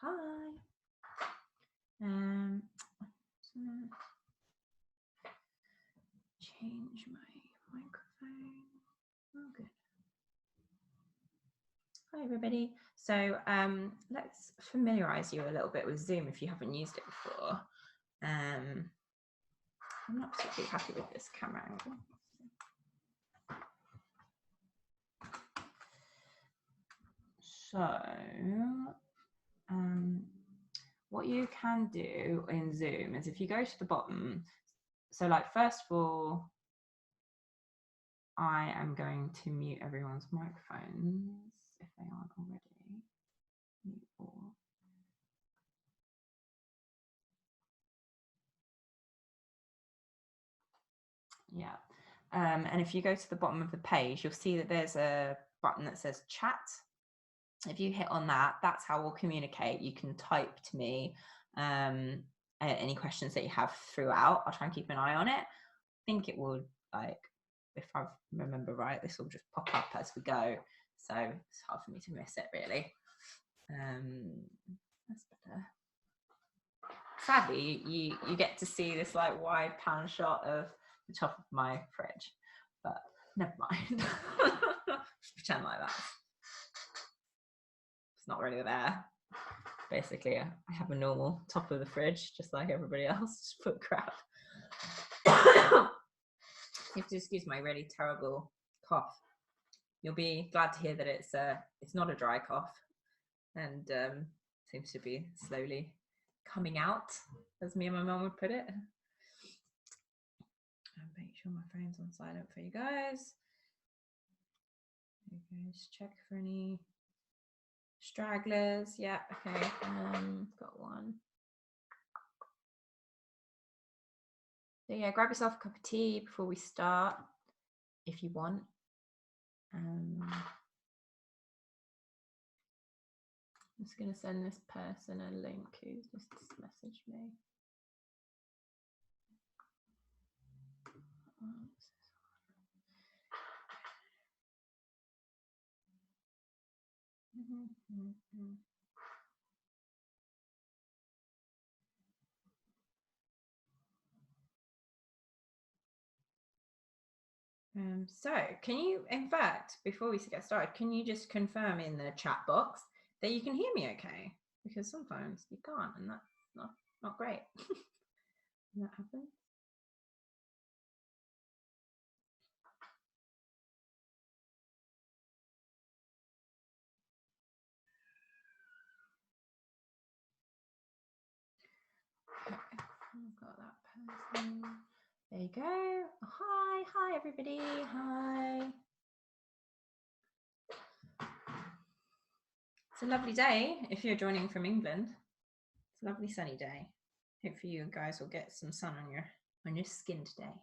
Hi. Change my microphone. Oh, good. Hi, everybody. So let's familiarize you a little bit with Zoom if you haven't used it before. I'm not particularly happy with this camera angle. So what you can do in Zoom is if you go to the bottom, so like first of all, I am going to mute everyone's microphones if they aren't already. Mute all. Yeah. And if you go to the bottom of the page, you'll see that there's a button that says chat. If you hit on that, that's how we'll communicate. You can type to me any questions that you have throughout. I'll try and keep an eye on it. I think it will, like, if I remember right, this will just pop up as we go. So it's hard for me to miss it, really. That's better. Sadly, you get to see this like wide pan shot of the top of my fridge, but never mind. Just pretend like that. It's not really there. Basically, I have a normal top of the fridge, just like everybody else, just put crap. You have to excuse my really terrible cough. You'll be glad to hear that it's not a dry cough, and seems to be slowly coming out, as me and my mum would put it. And make sure my phone's on silent for you guys. There you go, just check for any stragglers. Yeah, okay. Got one. So yeah, grab yourself a cup of tea before we start, if you want. I'm just going to send this person a link who's just messaged me. So can you, in fact, before we get started, can you just confirm in the chat box that you can hear me okay? Because sometimes you can't, and that's not great. When that happens. Okay, I've got that person. There you go. Hi everybody. Hi. It's a lovely day if you're joining from England. It's a lovely sunny day. Hopefully you guys will get some sun on your skin today.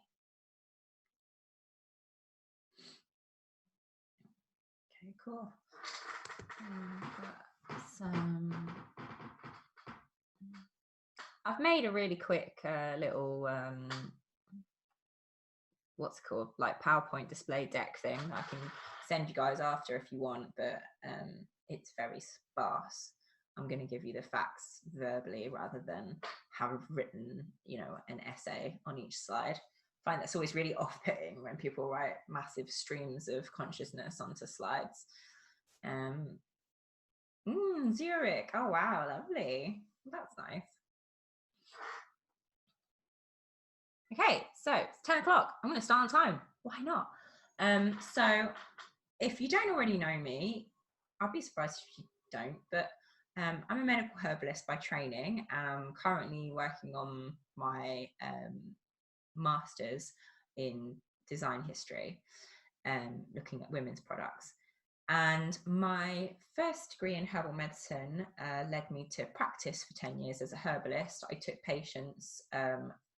Okay, cool. I've made a really quick little what's it called, like PowerPoint display deck thing that I can send you guys after if you want, but it's very sparse. I'm going to give you the facts verbally rather than have written, you know, an essay on each slide. I find that's always really off-putting when people write massive streams of consciousness onto slides. Zurich. Oh wow, lovely. That's nice. Okay, so it's 10 o'clock. I'm going to start on time. Why not? So if you don't already know me, I'll be surprised if you don't, but I'm a medical herbalist by training, and I'm currently working on my master's in design history, looking at women's products. And my first degree in herbal medicine led me to practice for 10 years as a herbalist. I took patients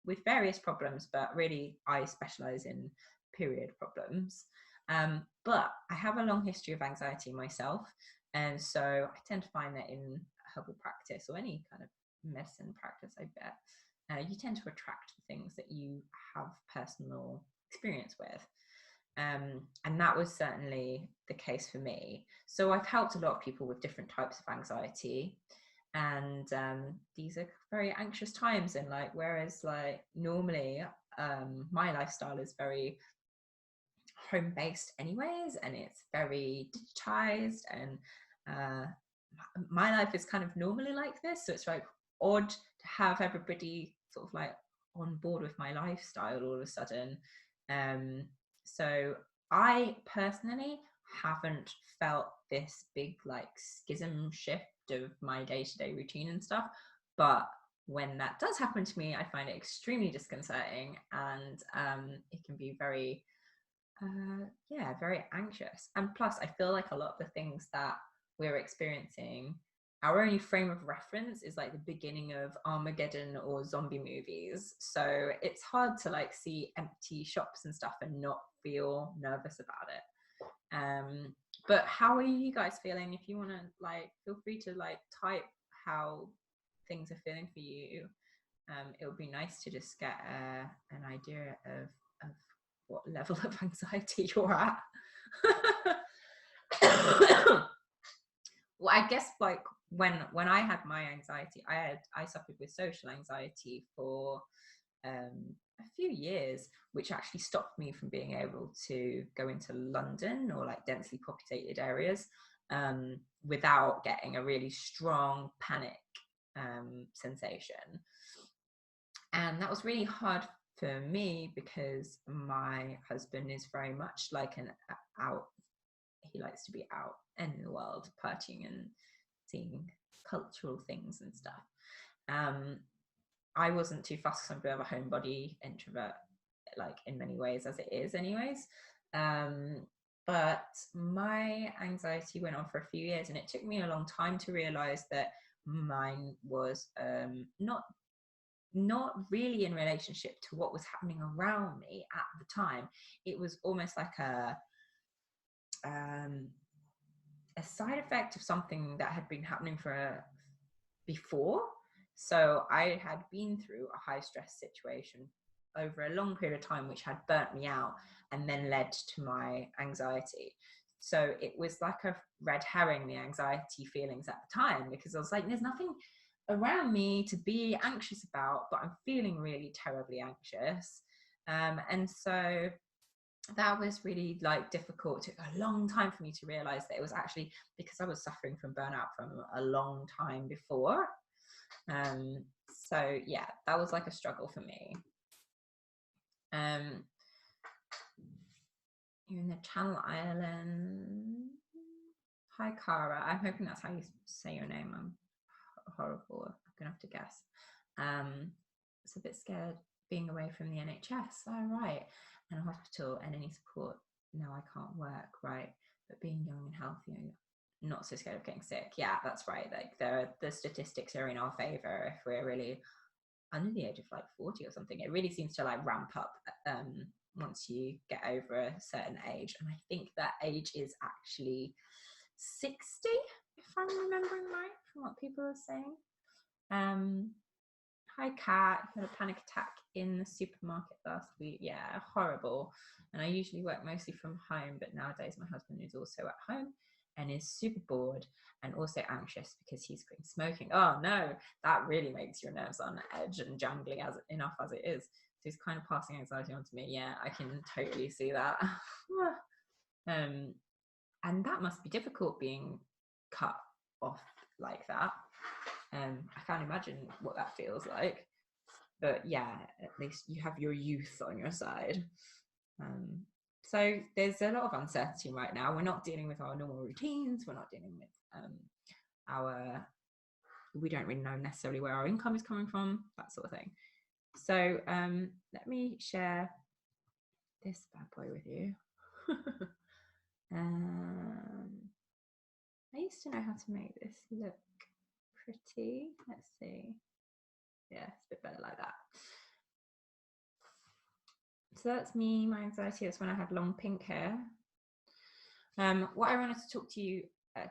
with various problems, but really I specialize in period problems. But I have a long history of anxiety myself. And so I tend to find that in herbal practice or any kind of medicine practice, I bet, you tend to attract the things that you have personal experience with. And that was certainly the case for me. So I've helped a lot of people with different types of anxiety, and these are very anxious times. And like, whereas like normally my lifestyle is very home based anyways, and it's very digitized, and uh, my life is kind of normally like this, so it's like odd to have everybody sort of like on board with my lifestyle all of a sudden. So I personally haven't felt this big like schism shift of my day-to-day routine and stuff, but when that does happen to me, I find it extremely disconcerting, and it can be very yeah, very anxious. And plus, I feel like a lot of the things that we're experiencing, our only frame of reference is like the beginning of Armageddon or zombie movies. So it's hard to like see empty shops and stuff and not feel nervous about it. But how are you guys feeling? If you want to like, feel free to like type how things are feeling for you. It would be nice to just get an idea of what level of anxiety you're at. Well, I guess like when I had my anxiety, I suffered with social anxiety for a few years, which actually stopped me from being able to go into London or like densely populated areas without getting a really strong panic sensation. And that was really hard for me because my husband is very much like an out, he likes to be out in the world partying and seeing cultural things and stuff. I wasn't too fussed because I'm a bit of a homebody introvert, like in many ways as it is anyways. But my anxiety went on for a few years, and it took me a long time to realize that mine was not really in relationship to what was happening around me at the time. It was almost like a side effect of something that had been happening before. So I had been through a high stress situation over a long period of time, which had burnt me out and then led to my anxiety. So it was like a red herring, the anxiety feelings at the time, because I was like, there's nothing around me to be anxious about, but I'm feeling really terribly anxious. And so that was really like difficult. It took a long time for me to realize that it was actually because I was suffering from burnout from a long time before. So yeah, that was like a struggle for me. You're in the Channel Island. Hi Cara, I'm hoping that's how you say your name. I'm horrible, I'm gonna have to guess. It's a bit scared being away from the NHS. Oh, right. And a hospital and any support. No, I can't work, right? But being young and healthy, not so scared of getting sick. Yeah, that's right. Like the statistics are in our favor if we're really under the age of like 40 or something. It really seems to like ramp up once you get over a certain age. And I think that age is actually 60, if I'm remembering right from what people are saying. Hi Kat, had a panic attack in the supermarket last week. Yeah, horrible. And I usually work mostly from home, but nowadays my husband is also at home and is super bored and also anxious because he's quitting smoking. Oh no, that really makes your nerves on edge and jangly as enough as it is. So he's kind of passing anxiety on to me. Yeah, I can totally see that. And that must be difficult being cut off like that. I can't imagine what that feels like. But yeah, at least you have your youth on your side. So there's a lot of uncertainty right now. We're not dealing with our normal routines. We're not dealing with we don't really know necessarily where our income is coming from, that sort of thing. So let me share this bad boy with you. I used to know how to make this look pretty. Let's see. Yeah, it's a bit better like that. So that's me, my anxiety. That's when I had long pink hair. What I wanted to talk to you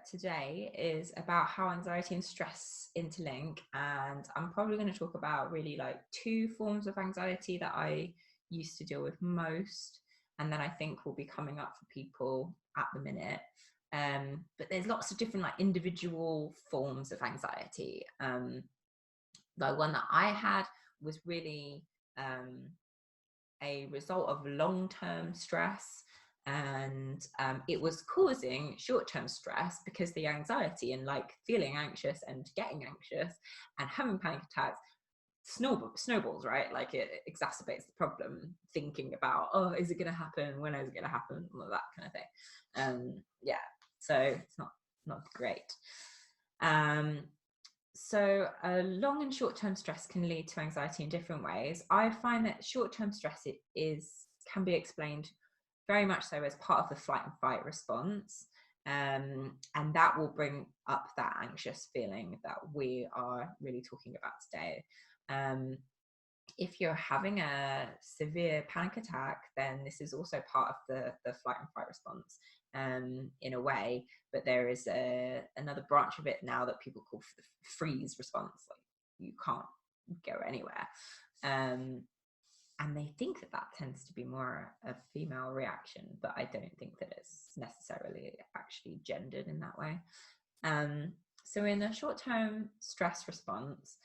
today is about how anxiety and stress interlink. And I'm probably going to talk about really like two forms of anxiety that I used to deal with most. and then I think will be coming up for people at the minute. But there's lots of different like individual forms of anxiety. The one that I had was really a result of long-term stress, and it was causing short-term stress because the anxiety and like feeling anxious and getting anxious and having panic attacks snowballs, right? Like it exacerbates the problem, thinking about, oh, is it going to happen, when is it going to happen, all of that kind of thing. Yeah, so it's not great. So long and short-term stress can lead to anxiety in different ways. I find that short-term stress can be explained very much so as part of the flight and fight response, and that will bring up that anxious feeling that we are really talking about today. If you're having a severe panic attack, then this is also part of the flight and fight response, in a way, but there is another branch of it now that people call the freeze response. Like you can't go anywhere, and they think that tends to be more a female reaction, but I don't think that it's necessarily actually gendered in that way. So in a short-term stress response,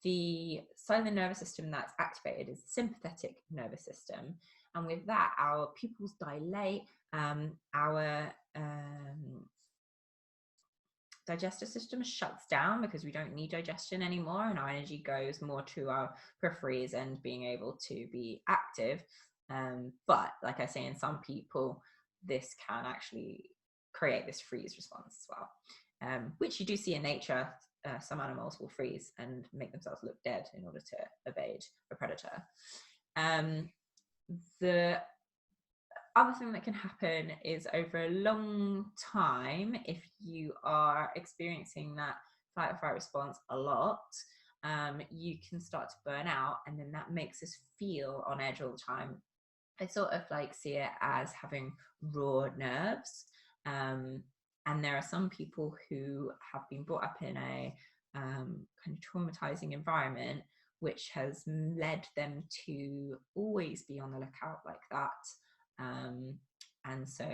the side of the nervous system that's activated is the sympathetic nervous system, and with that our pupils dilate, our digestive system shuts down because we don't need digestion anymore, and our energy goes more to our peripheries and being able to be active. But like I say, in some people this can actually create this freeze response as well, which you do see in nature. Some animals will freeze and make themselves look dead in order to evade a predator. The other thing that can happen is over a long time, if you are experiencing that fight or flight response a lot, you can start to burn out, and then that makes us feel on edge all the time. I sort of like see it as having raw nerves. And there are some people who have been brought up in a kind of traumatizing environment, which has led them to always be on the lookout like that. And so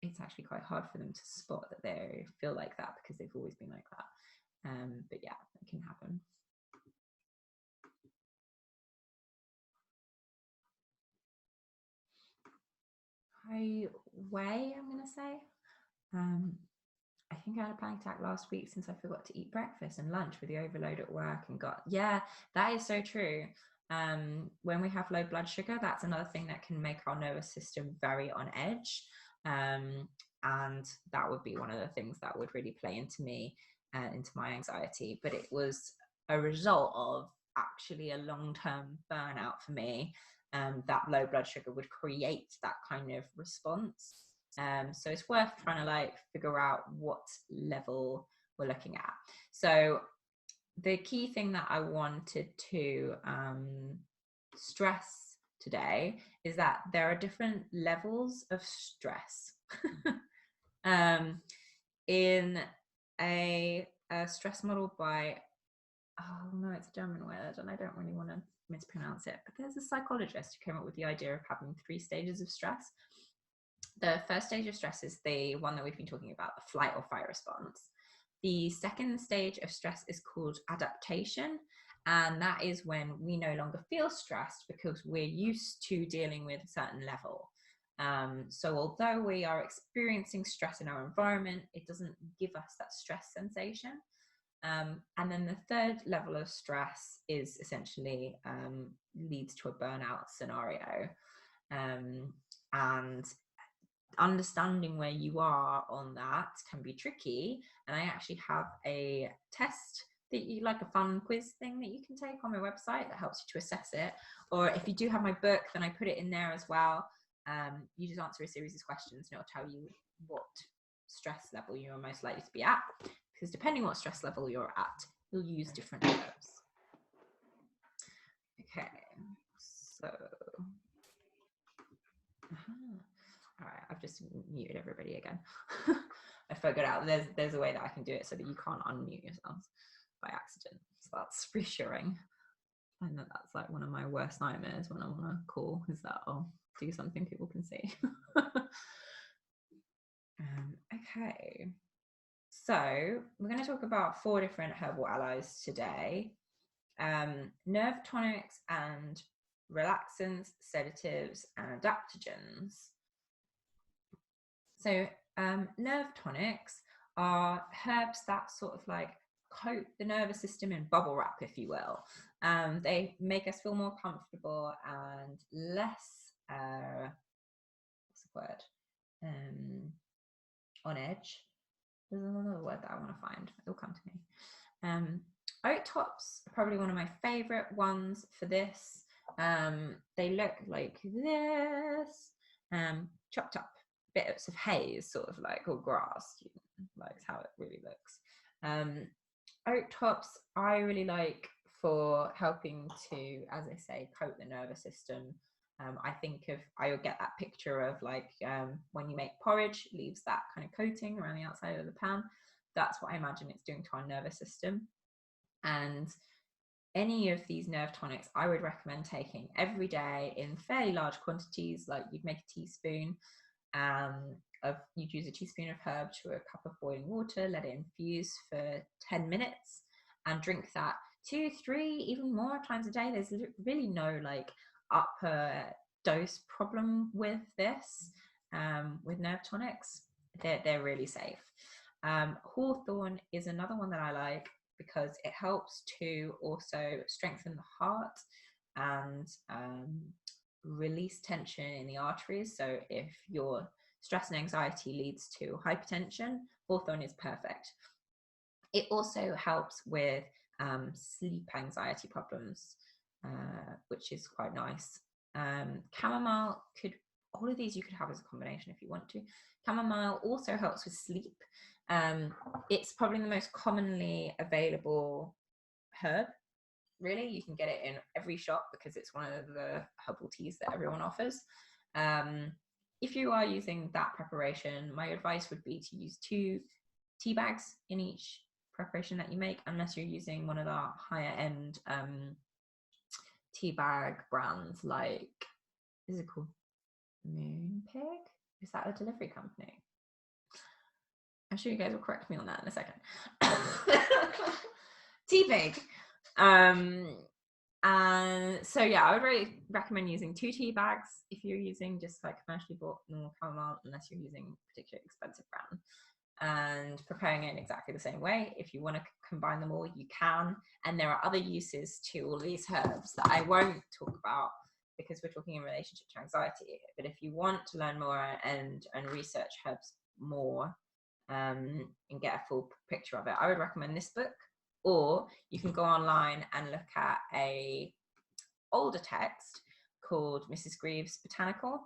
it's actually quite hard for them to spot that they feel like that because they've always been like that. But yeah, it can happen. Highway, I'm going to say. I think I had a panic attack last week since I forgot to eat breakfast and lunch with the overload at work and that is so true. When we have low blood sugar, that's another thing that can make our nervous system very on edge. And that would be one of the things that would really play into my anxiety. But it was a result of actually a long-term burnout for me. That low blood sugar would create that kind of response. So it's worth trying to like figure out what level we're looking at. So the key thing that I wanted to stress today is that there are different levels of stress. In a stress model by, oh no, it's a German word and I don't really want to mispronounce it, but there's a psychologist who came up with the idea of having 3 stages of stress. The first stage of stress is the one that we've been talking about, the flight or fight response. The second stage of stress is called adaptation, and that is when we no longer feel stressed because we're used to dealing with a certain level. So although we are experiencing stress in our environment, it doesn't give us that stress sensation. And then the third level of stress is essentially leads to a burnout scenario. And understanding where you are on that can be tricky. And I actually have a test that you like, a fun quiz thing that you can take on my website that helps you to assess it. Or if you do have my book, then I put it in there as well. You just answer a series of questions and it'll tell you what stress level you're most likely to be at, because depending what stress level you're at, you'll use different herbs. Okay, so all right, I've just muted everybody again. I figured out there's a way that I can do it so that you can't unmute yourselves by accident. So that's reassuring. find that that's like one of my worst nightmares when I want to call, is that I'll do something people can see. Okay, so we're going to talk about 4 different herbal allies today. Nerve tonics and relaxants, sedatives, and adaptogens. So nerve tonics are herbs that sort of like coat the nervous system in bubble wrap, if you will. They make us feel more comfortable and less, what's the word? On edge. There's another word that I want to find. It'll come to me. Oat tops are probably one of my favorite ones for this. They look like this, chopped up bits of haze, sort of like, or grass, like how it really looks. Oat tops I really like for helping to, as I say, coat the nervous system. I get that picture of like when you make porridge, it leaves that kind of coating around the outside of the pan. That's what I imagine it's doing to our nervous system. And any of these nerve tonics I would recommend taking every day in fairly large quantities. Like you'd make a teaspoon, you'd use a teaspoon of herb to a cup of boiling water, let it infuse for 10 minutes and drink that 2, 3, even more times a day. There's really no like upper dose problem with this. With nerve tonics, they're really safe. Hawthorn is another one that I like because it helps to also strengthen the heart and release tension in the arteries. So if your stress and anxiety leads to hypertension, hawthorn is perfect. It also helps with sleep anxiety problems, which is quite nice. Chamomile all of these you could have as a combination if you want to. Chamomile also helps with sleep. It's probably the most commonly available herb. Really, you can get it in every shop because it's one of the herbal teas that everyone offers. If you are using that preparation, my advice would be to use 2 tea bags in each preparation that you make, unless you're using one of the higher end tea bag brands, like, is it called Moonpig? Is that a delivery company? I'm sure you guys will correct me on that in a second. Tea bag. And so yeah, I would really recommend using 2 tea bags if you're using just like commercially bought normal chamomile, unless you're using a particularly expensive brand, and preparing it in exactly the same way. If you want to combine them all, you can. And there are other uses to all these herbs that I won't talk about because we're talking in relationship to anxiety. But if you want to learn more and research herbs more, and get a full picture of it, I would recommend this book. Or you can go online and look at a older text called Mrs. Greaves' Botanical,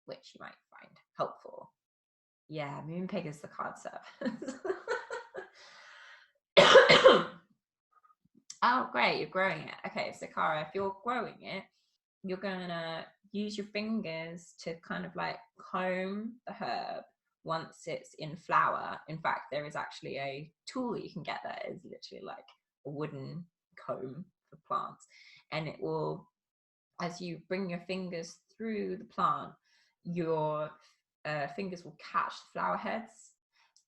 which you might find helpful. Yeah, Moonpig is the card service. Oh, great, you're growing it. Okay, so Cara, if you're growing it, you're gonna use your fingers to kind of like comb the herb once it's in flower. In fact, there is actually a tool that you can get that is literally like a wooden comb for plants, and it will, as you bring your fingers through the plant, your fingers will catch the flower heads,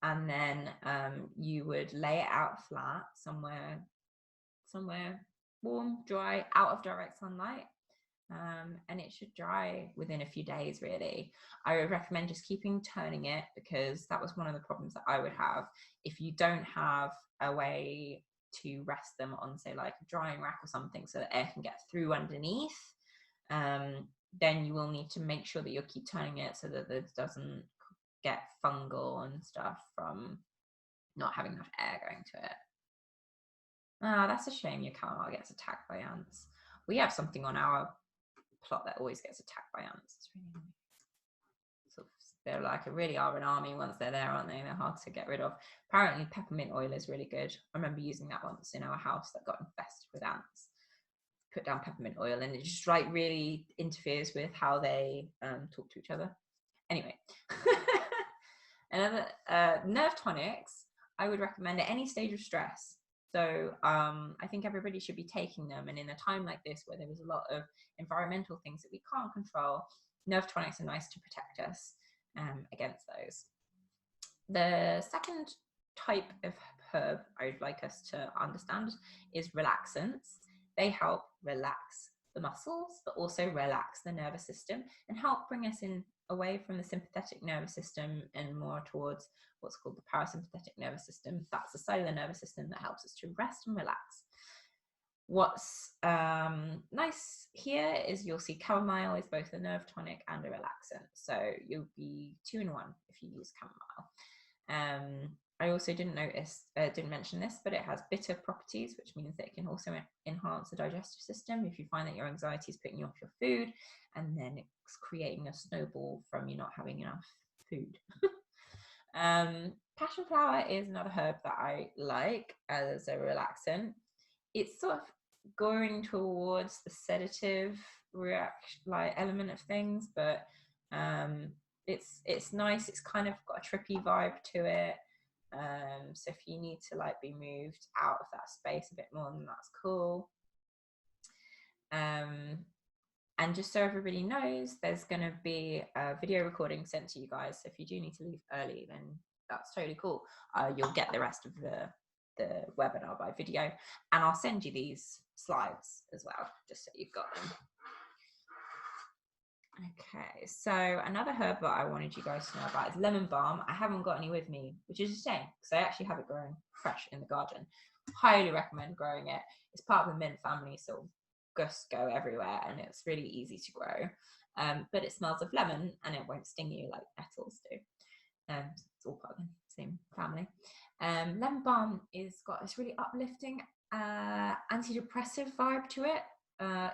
and then you would lay it out flat somewhere warm, dry, out of direct sunlight. And it should dry within a few days, really. I would recommend just turning it, because that was one of the problems that I would have. If you don't have a way to rest them on, say, like a drying rack or something, so that air can get through underneath, then you will need to make sure that you keep turning it so that it doesn't get fungal and stuff from not having enough air going to it. That's a shame your chamomile gets attacked by ants. We have something on our plot that always gets attacked by ants. It's really annoying. So they're like, really are an army once they're there, aren't they? They're hard to get rid of. Apparently peppermint oil is really good. I remember using that once in our house that got infested with ants. Put down peppermint oil and it just like really interferes with how they talk to each other. Anyway, another nerve tonics I would recommend at any stage of stress. So I think everybody should be taking them. And in a time like this, where there was a lot of environmental things that we can't control, nerve tonics are nice to protect us against those. The second type of herb I would like us to understand is relaxants. They help relax the muscles, but also relax the nervous system and help bring us in away from the sympathetic nervous system and more towards what's called the parasympathetic nervous system. That's the cellular nervous system that helps us to rest and relax. What's nice here is you'll see chamomile is both a nerve tonic and a relaxant. So you'll be 2 in 1 if you use chamomile. I also didn't mention this, but it has bitter properties, which means that it can also enhance the digestive system if you find that your anxiety is putting you off your food, and then it's creating a snowball from you not having enough food. Passion flower is another herb that I like as a relaxant. It's sort of going towards the sedative reaction, like element of things, but it's nice. It's kind of got a trippy vibe to it. So if you need to like be moved out of that space a bit more, then that's cool. And just so everybody knows, there's going to be a video recording sent to you guys. So if you do need to leave early, then that's totally cool. You'll get the rest of the webinar by video, and I'll send you these slides as well, just so you've got them. Okay, so another herb that I wanted you guys to know about is lemon balm. I haven't got any with me, which is a shame, because I actually have it growing fresh in the garden. Highly recommend growing it. It's part of the mint family, so just go everywhere, and it's really easy to grow. But it smells of lemon, and it won't sting you like nettles do. It's all part of the same family. Lemon balm is got this really uplifting antidepressive vibe to it.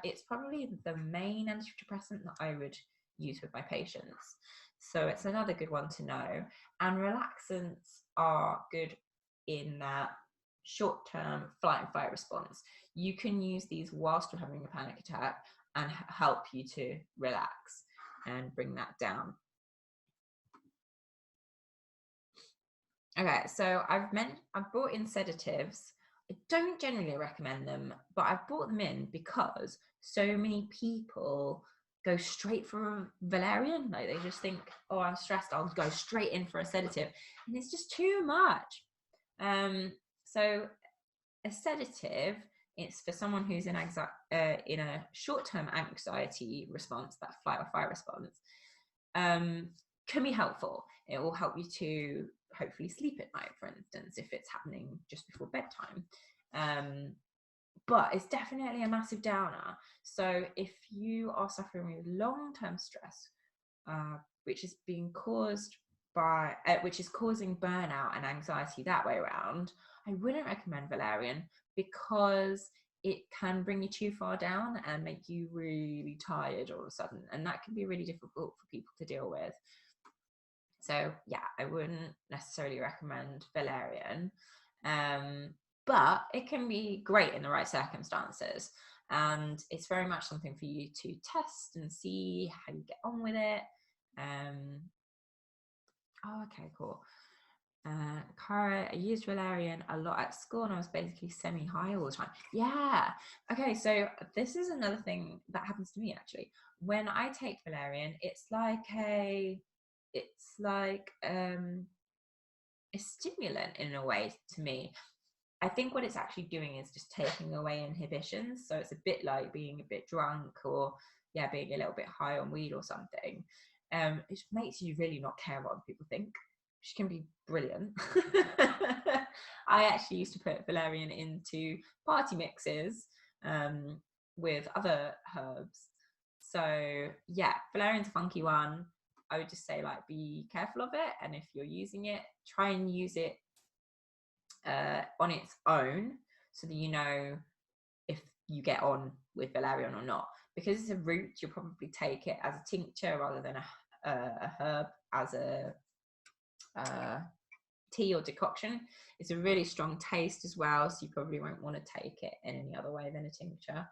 It's probably the main antidepressant that I would use with my patients. So it's another good one to know. And relaxants are good in that short-term flight and fight response. You can use these whilst you're having a panic attack and help you to relax and bring that down. Okay, so I've brought in sedatives. I don't generally recommend them, but I've brought them in because so many people go straight for Valerian. Like they just think, oh, I'm stressed, I'll go straight in for a sedative. And it's just too much. So a sedative, it's for someone who's in a short-term anxiety response, that flight or fight response, can be helpful. It will help you to hopefully sleep at night, for instance, if it's happening just before bedtime. But it's definitely a massive downer. So if you are suffering with long-term stress, which is being caused by, which is causing burnout and anxiety that way around, I wouldn't recommend Valerian, because it can bring you too far down and make you really tired all of a sudden. And that can be really difficult for people to deal with. So yeah, I wouldn't necessarily recommend Valerian, but it can be great in the right circumstances. And it's very much something for you to test and see how you get on with it. Oh, okay, cool. Cara, I used Valerian a lot at school, and I was basically semi-high all the time. Yeah. Okay, so this is another thing that happens to me actually. When I take Valerian, it's like a stimulant in a way to me. I think what it's actually doing is just taking away inhibitions. So it's a bit like being a bit drunk, or yeah, being a little bit high on weed or something. It makes you really not care what other people think, which can be brilliant. I actually used to put Valerian into party mixes with other herbs. So yeah, Valerian's a funky one. I would just say, like, be careful of it, and if you're using it, try and use it on its own, so that you know if you get on with Valerian or not. Because it's a root, you'll probably take it as a tincture rather than a herb as a tea or decoction. It's a really strong taste as well, so you probably won't want to take it in any other way than a tincture.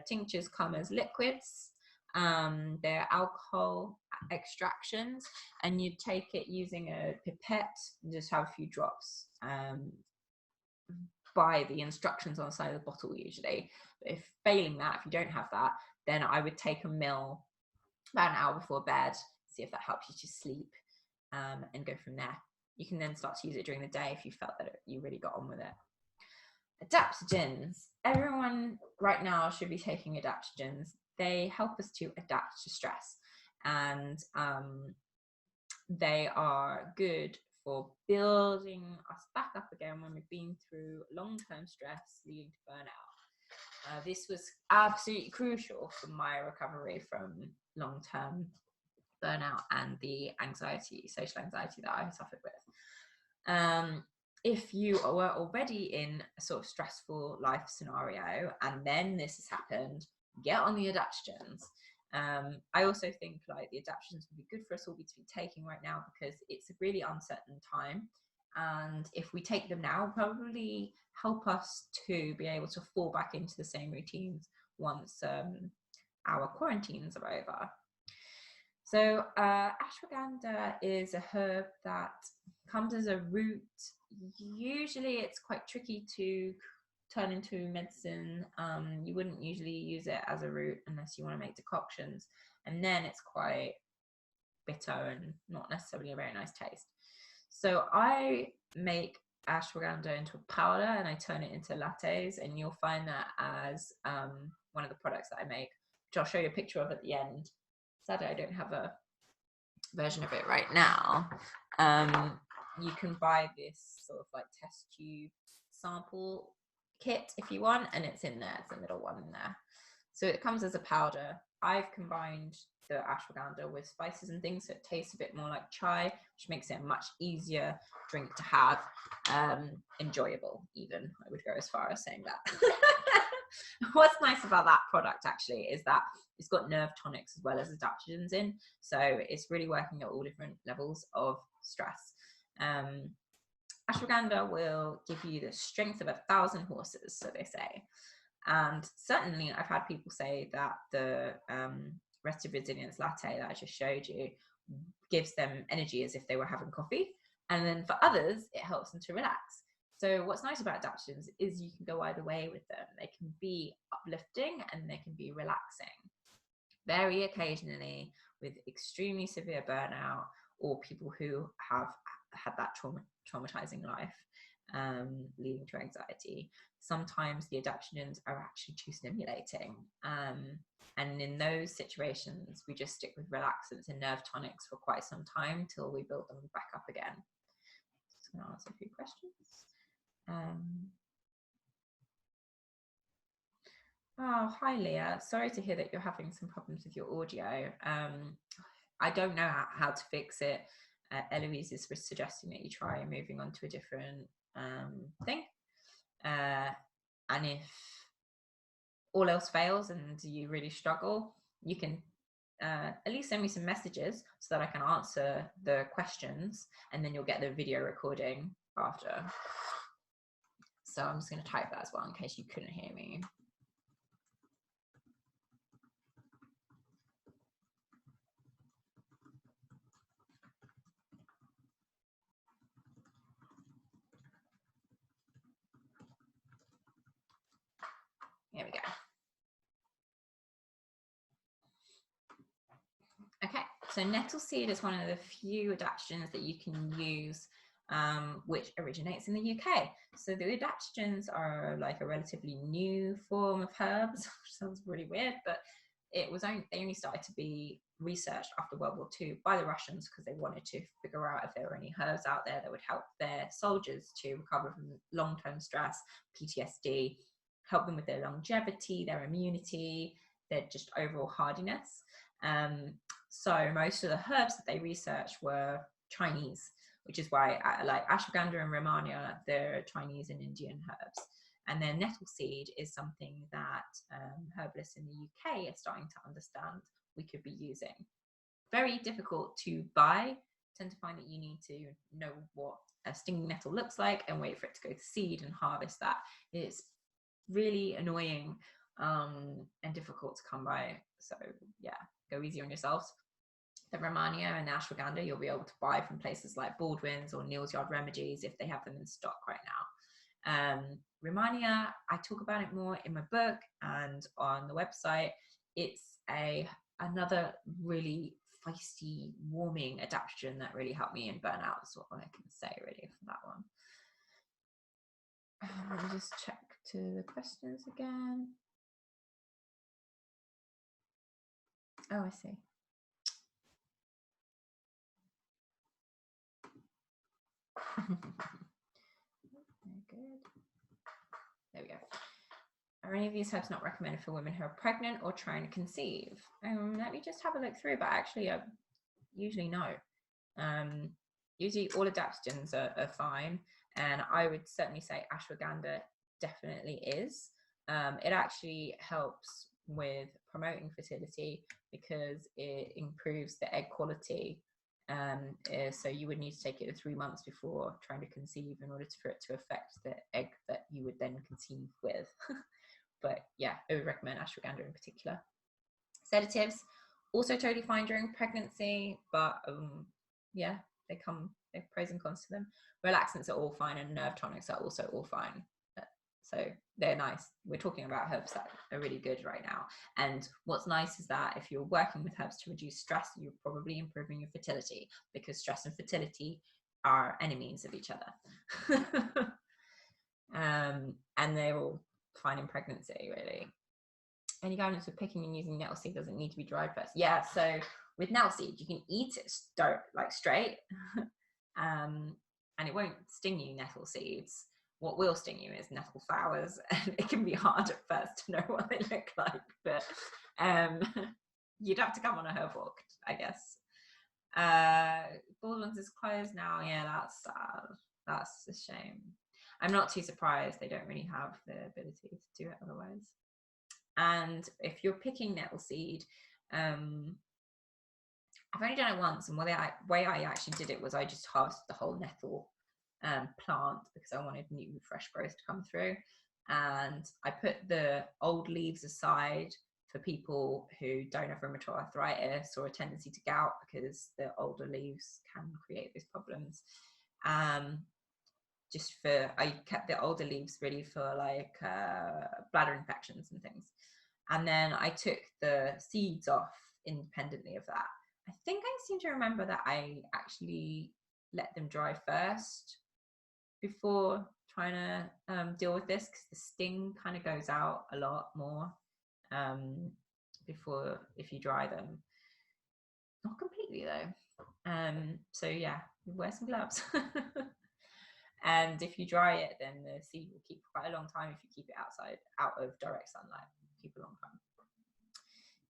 Tinctures come as liquids. They're alcohol extractions, and you take it using a pipette and just have a few drops by the instructions on the side of the bottle usually. But if failing that, if you don't have that, then I would take a mill about an hour before bed, see if that helps you to sleep, and go from there. You can then start to use it during the day if you felt that you really got on with it. Adaptogens. Everyone right now should be taking adaptogens. They help us to adapt to stress, and they are good for building us back up again when we've been through long-term stress leading to burnout. This was absolutely crucial for my recovery from long-term burnout and the anxiety, social anxiety that I suffered with. If you were already in a sort of stressful life scenario and then this has happened, get on the adaptogens. I also think like the adaptogens would be good for us all to be taking right now because it's a really uncertain time. And if we take them now, probably help us to be able to fall back into the same routines once our quarantines are over. So ashwagandha is a herb that comes as a root. Usually it's quite tricky to turn into medicine. You wouldn't usually use it as a root unless you want to make decoctions, and then it's quite bitter and not necessarily a very nice taste. So I make ashwagandha into a powder and I turn it into lattes, and you'll find that as one of the products that I make, which I'll show you a picture of at the end. Sadly, I don't have a version of it right now. You can buy this sort of like test tube sample kit if you want, and it's in there. It's the middle one in there. So it comes as a powder. I've combined the ashwagandha with spices and things, so it tastes a bit more like chai, which makes it a much easier drink to have. Enjoyable, even, I would go as far as saying that. What's nice about that product actually is that it's got nerve tonics as well as adaptogens in, so it's really working at all different levels of stress. Ashwagandha will give you the strength of 1,000 horses, so they say. And certainly I've had people say that the Rest of Resilience latte that I just showed you gives them energy as if they were having coffee. And then for others, it helps them to relax. So what's nice about adaptogens is you can go either way with them. They can be uplifting and they can be relaxing. Very occasionally with extremely severe burnout or people who have had that traumatizing life leading to anxiety, sometimes the adaptogens are actually too stimulating. And in those situations, we just stick with relaxants and nerve tonics for quite some time till we build them back up again. Just going to answer a few questions. Oh, hi Leah. Sorry to hear that you're having some problems with your audio. I don't know how to fix it. Eloise is suggesting that you try moving on to a different thing. And if all else fails and you really struggle, you can at least send me some messages so that I can answer the questions, and then you'll get the video recording after. So I'm just going to type that as well in case you couldn't hear me. Here we go. Okay, so nettle seed is one of the few adaptogens that you can use which originates in the UK. So the adaptogens are like a relatively new form of herbs, which sounds really weird, but they only started to be researched after World War II by the Russians because they wanted to figure out if there were any herbs out there that would help their soldiers to recover from long-term stress, PTSD, help them with their longevity, their immunity, their just overall hardiness. So most of the herbs that they researched were Chinese, which is why like ashwagandha and Romania, they're Chinese and Indian herbs. And then nettle seed is something that herbalists in the UK are starting to understand we could be using. Very difficult to buy. Tend to find that you need to know what a stinging nettle looks like and wait for it to go to seed and harvest that. It's really annoying and difficult to come by. So yeah, go easy on yourselves. The Romania and ashwagandha you'll be able to buy from places like Baldwin's or Neal's Yard Remedies if they have them in stock right now. Romania. I talk about it more in my book and on the website. It's another really feisty, warming adaptogen that really helped me in burnout. That's what I can say really for that one. Let me just check to the questions again. Oh, I see. Very good. There we go. Are any of these herbs not recommended for women who are pregnant or trying to conceive? Let me just have a look through, but actually usually no. Usually all adaptogens are fine, and I would certainly say ashwagandha definitely is. It actually helps with promoting fertility because it improves the egg quality. So you would need to take it 3 months before trying to conceive in order for it to affect the egg that you would then conceive with. But yeah, I would recommend ashwagandha in particular. Sedatives, also totally fine during pregnancy, but yeah, they have pros and cons to them. Relaxants are all fine, and nerve tonics are also all fine. So they're nice. We're talking about herbs that are really good right now. And what's nice is that if you're working with herbs to reduce stress, you're probably improving your fertility, because stress and fertility are enemies of each other. And they're all fine in pregnancy, really. Any guidance with picking and using nettle seed? Doesn't need to be dried first. Yeah, so with nettle seed, you can eat it straight, and it won't sting you. Nettle seeds. What will sting you is nettle flowers, and it can be hard at first to know what they look like. But you'd have to come on a herb walk, I guess. Baldwin's is closed now. Yeah, that's sad. That's a shame. I'm not too surprised. They don't really have the ability to do it otherwise. And if you're picking nettle seed, I've only done it once, and the way I actually did it was I just harvested the whole nettle plant because I wanted new fresh growth to come through, and I put the old leaves aside for people who don't have rheumatoid arthritis or a tendency to gout, because the older leaves can create those problems. I kept the older leaves really for like bladder infections and things. And then I took the seeds off independently of that. I think I seem to remember that I actually let them dry first before trying to deal with this, because the sting kind of goes out a lot more before, if you dry them. Not completely though. So yeah, wear some gloves. And if you dry it, then the seed will keep for quite a long time. If you keep it out of direct sunlight, keep a long time.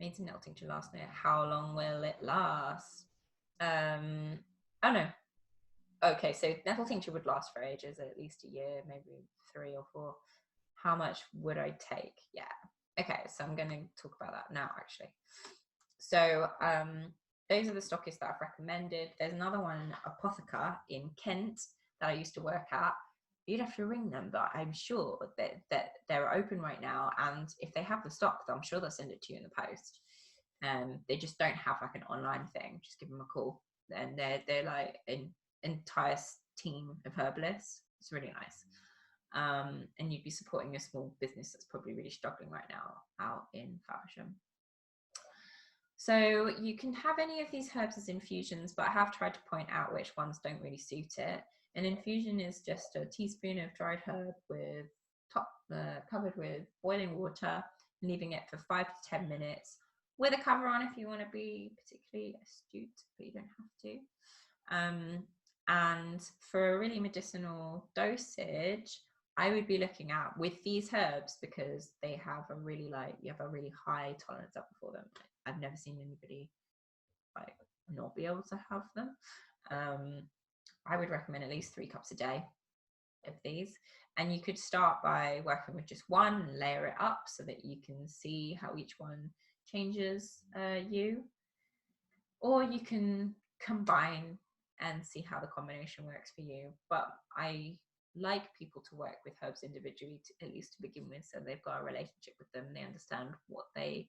Made some nettle tincture last night. How long will it last? Oh no. Okay, so nettle tincture would last for ages, at least a year, maybe 3 or 4. How much would I take? Yeah. Okay, so I'm going to talk about that now, actually. So those are the stockists that I've recommended. There's another one, Apotheca in Kent, that I used to work at. You'd have to ring them, but I'm sure that they're open right now, and if they have the stock, I'm sure they'll send it to you in the post. They just don't have like an online thing. Just give them a call, and they're like an entire team of herbalists. It's really nice. And you'd be supporting a small business that's probably really struggling right now out in Faversham. So you can have any of these herbs as infusions, but I have tried to point out which ones don't really suit it. An infusion is just a teaspoon of dried herb with covered with boiling water, leaving it for 5 to 10 minutes with a cover on if you want to be particularly astute, but you don't have to. And for a really medicinal dosage, I would be looking at with these herbs, because they have you have a really high tolerance up before them. I've never seen anybody like not be able to have them. I would recommend at least 3 cups a day of these, and you could start by working with just one and layer it up so that you can see how each one changes you, or you can combine and see how the combination works for you. But I like people to work with herbs individually, at least to begin with, so they've got a relationship with them, they understand what they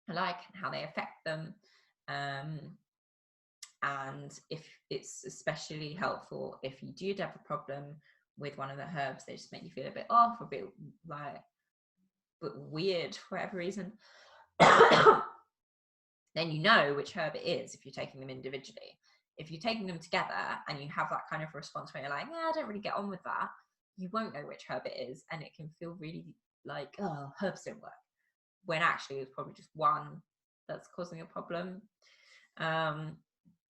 like and how they affect them. And if it's especially helpful if you do have a problem with one of the herbs, they just make you feel a bit off, a bit like weird for whatever reason, then you know which herb it is if you're taking them individually. If you're taking them together and you have that kind of response where you're like, yeah, I don't really get on with that, you won't know which herb it is, and it can feel really like, oh, herbs don't work, when actually it's probably just one that's causing a problem.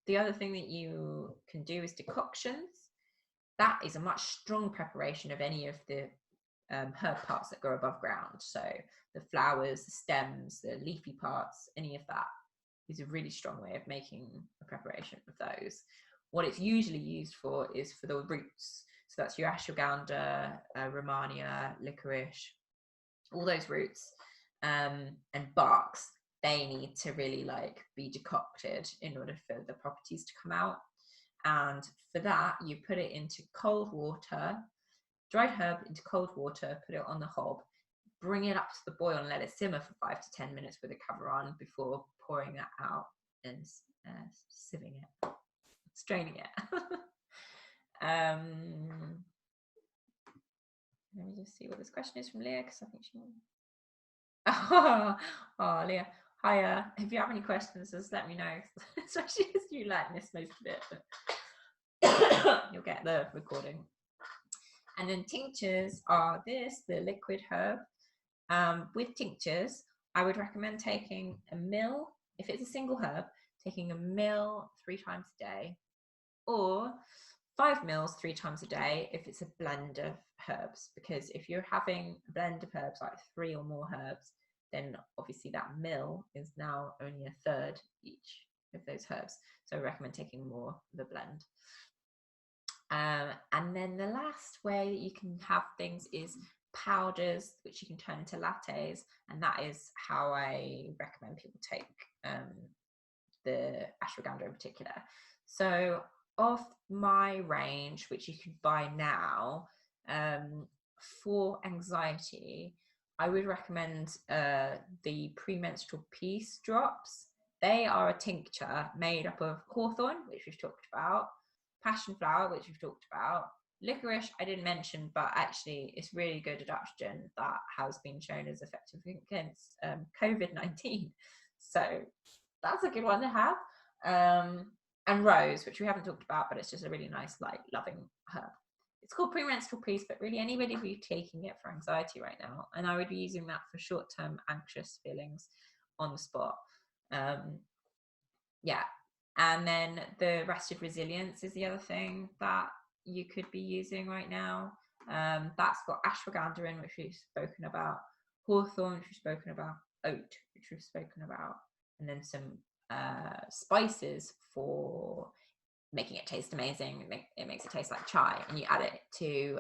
The other thing that you can do is decoctions. That is a much stronger preparation of any of the herb parts that grow above ground. So the flowers, the stems, the leafy parts, any of that is a really strong way of making a preparation of those. What it's usually used for is for the roots. So that's your ashwagandha, romania, licorice, all those roots and barks. They need to really like be decocted in order for the properties to come out. And for that, you put it into cold water, dried herb into cold water, put it on the hob, bring it up to the boil and let it simmer for 5 to 10 minutes with a cover on before pouring that out and sieving it, straining it. Let me just see what this question is from Leah, because I think she... Oh, Leah. Hi, if you have any questions, just let me know, especially as you like miss most of it, but you'll get the recording. And then tinctures are this, the liquid herb. With tinctures, I would recommend taking a ml, if it's a single herb, taking a ml 3 times a day, or 5 mils 3 times a day if it's a blend of herbs. Because if you're having a blend of herbs, like 3 or more herbs, then obviously that mil is now only a third each of those herbs. So I recommend taking more of the blend. And then the last way that you can have things is powders, which you can turn into lattes, and that is how I recommend people take the ashwagandha in particular. So of my range, which you can buy now, for anxiety, I would recommend the premenstrual peace drops. They are a tincture made up of hawthorn, which we've talked about, passion flower, which we've talked about, licorice I didn't mention, but actually it's really good adaptogen that has been shown as effective against COVID-19. So that's a good one to have. And rose, which we haven't talked about, but it's just a really nice, like, loving herb. It's called premenstrual peace, but really anybody would be taking it for anxiety right now, and I would be using that for short-term anxious feelings on the spot. Yeah. And then the rested resilience is the other thing that you could be using right now. That's got ashwagandha in, which we've spoken about, hawthorn, which we've spoken about, oat, which we've spoken about, and then some spices for making it taste amazing. It makes it taste like chai, and you add it to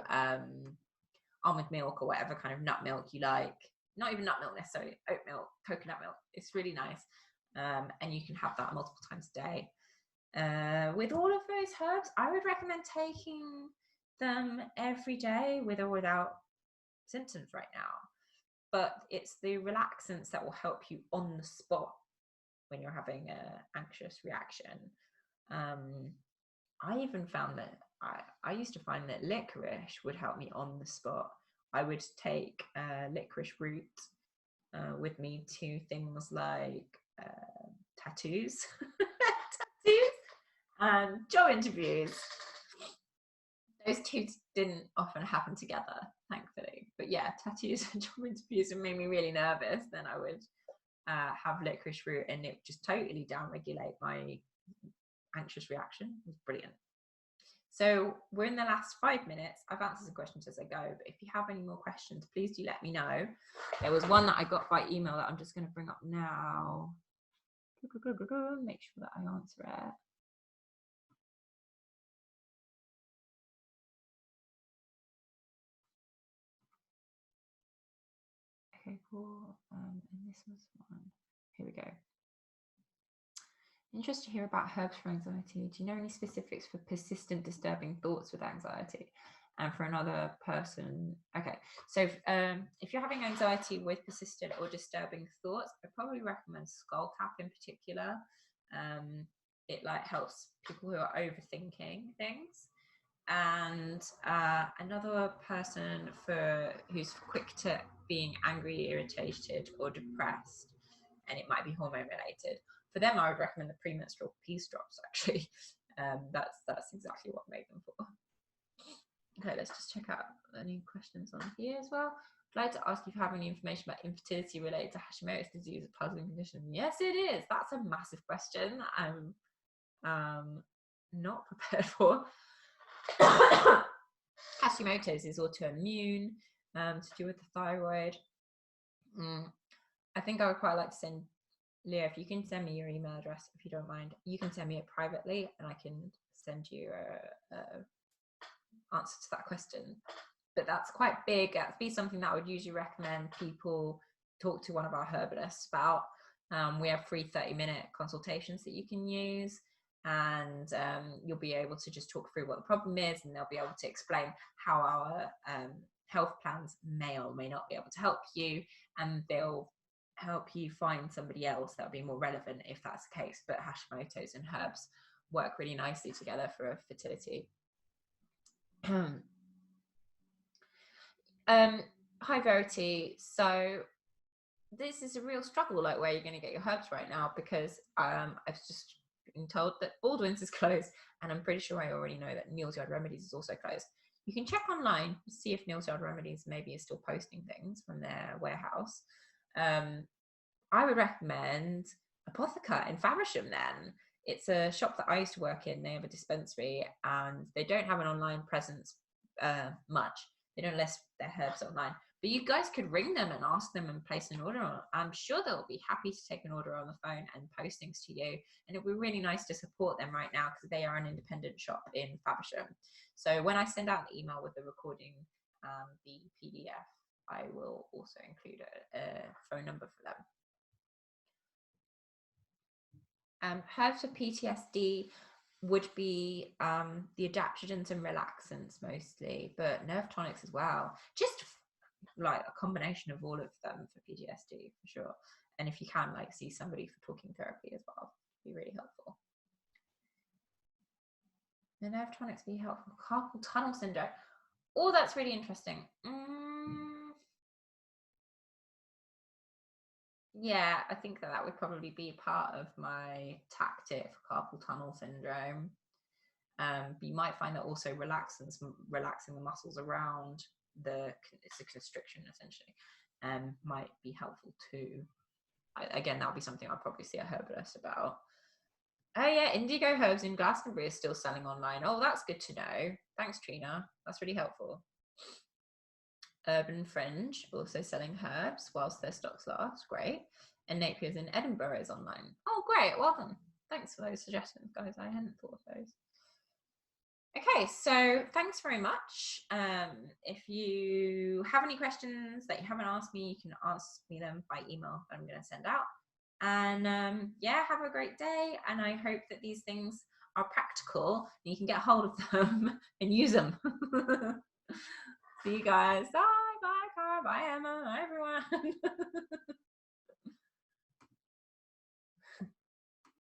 almond milk or whatever kind of nut milk you like. Not even nut milk necessarily, oat milk, coconut milk. It's really nice. And you can have that multiple times a day. With all of those herbs, I would recommend taking them every day with or without symptoms right now. But it's the relaxants that will help you on the spot when you're having an anxious reaction. I even found that I used to find that licorice would help me on the spot. I would take licorice root with me to things like tattoos, and job interviews. Those two didn't often happen together, thankfully. But yeah, tattoos and job interviews have made me really nervous. Then I would have licorice root, and it would just totally downregulate my anxious reaction. It was brilliant. So we're in the last 5 minutes. I've answered some questions as I go, but if you have any more questions, please do let me know. There was one that I got by email that I'm just going to bring up now. Make sure that I answer it. Okay, cool. And this was one. Here we go. Interested to hear about herbs for anxiety. Do you know any specifics for persistent disturbing thoughts with anxiety? And for another person, okay. So if you're having anxiety with persistent or disturbing thoughts, I probably recommend skull cap in particular. It like helps people who are overthinking things. and another person who's quick to being angry, irritated, or depressed, and it might be hormone related. For them, I would recommend the premenstrual peace drops. Actually, that's exactly what I made them for. Okay, let's just check out any questions on here as well. I'd like to ask if you have any information about infertility related to Hashimoto's disease, a puzzling condition. Yes, it is. That's a massive question. I'm not prepared for. Hashimoto's is autoimmune, to do with the thyroid. I think I would quite like to send Leah, if you can send me your email address, if you don't mind. You can send me it privately, and I can send you a answer to that question. But that's quite big. That'd be something that I would usually recommend people talk to one of our herbalists about. We have free 30-minute consultations that you can use, and you'll be able to just talk through what the problem is, and they'll be able to explain how our health plans may or may not be able to help you, and they'll help you find somebody else that'll be more relevant if that's the case. But Hashimoto's and herbs work really nicely together for fertility. Hi Verity. So this is a real struggle, like where you're going to get your herbs right now, because I've just been told that Baldwin's is closed, and I'm pretty sure I already know that Neal's Yard Remedies is also closed. You can check online to see if Neal's Yard Remedies maybe is still posting things from their warehouse. I would recommend Apotheca in Faversham then. It's a shop that I used to work in. They have a dispensary, and they don't have an online presence much. They don't list their herbs online. But you guys could ring them and ask them and place an order. I'm sure they'll be happy to take an order on the phone and post things to you. And it'll be really nice to support them right now, because they are an independent shop in Faversham. So when I send out an email with the recording, the PDF, I will also include a phone number for them. Herbs for PTSD would be the adaptogens and relaxants mostly, but nerve tonics as well. Just like a combination of all of them for PTSD for sure. And if you can, like, see somebody for talking therapy as well, it'd be really helpful. The nerve tonics be helpful. Carpal tunnel syndrome. Oh, that's really interesting. Yeah, I think that would probably be part of my tactic for carpal tunnel syndrome. You might find that also relaxing the muscles around it's a constriction essentially, might be helpful too. Again, that'll be something I'll probably see a herbalist about. Oh yeah, Indigo Herbs in Glastonbury is still selling online. Oh, that's good to know. Thanks, Trina. That's really helpful. Urban Fringe also selling herbs whilst their stocks last. Great. And Napier's in Edinburgh is online. Oh, great. Well done. Thanks for those suggestions, guys. I hadn't thought of those. Okay, so thanks very much. If you have any questions that you haven't asked me, you can ask me them by email that I'm going to send out. And yeah, have a great day. And I hope that these things are practical and you can get hold of them and use them. See you guys. Bye, bye, Cara. Bye, Emma. Bye, everyone.